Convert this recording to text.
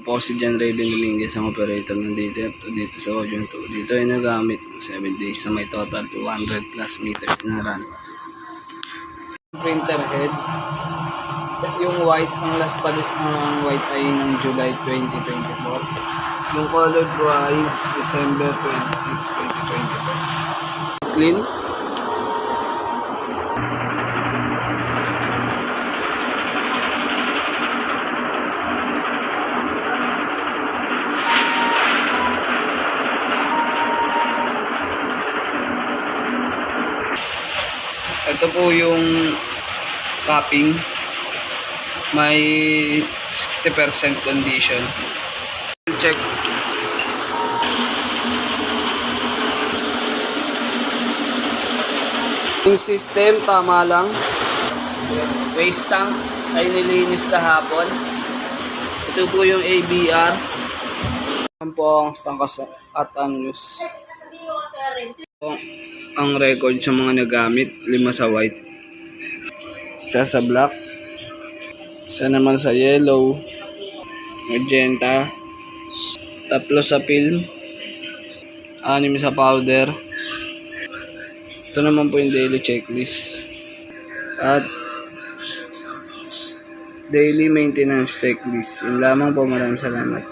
Po si John Raven Dominguez, ang operator ng dito sa Audio 2. Dito ay nagamit ng 7 days na may total 200 plus meters na run. Printer head. Yung white, ang last palit ng white ay ng July 2024. Yung colored ko ay December 26, 2024. Clean. Ito po yung capping, may 60% condition. Check. Yung system tama lang. Waste tank ay nilinis kahapon. Ito po yung ABR. Yan po ang stangkas at unused. Ang record sa mga nagamit, 5 sa white, 1 sa black, 1 naman sa yellow, magenta, 3 sa film, 6 sa powder. Ito naman po yung daily checklist at daily maintenance checklist. Yun lamang po, maraming salamat.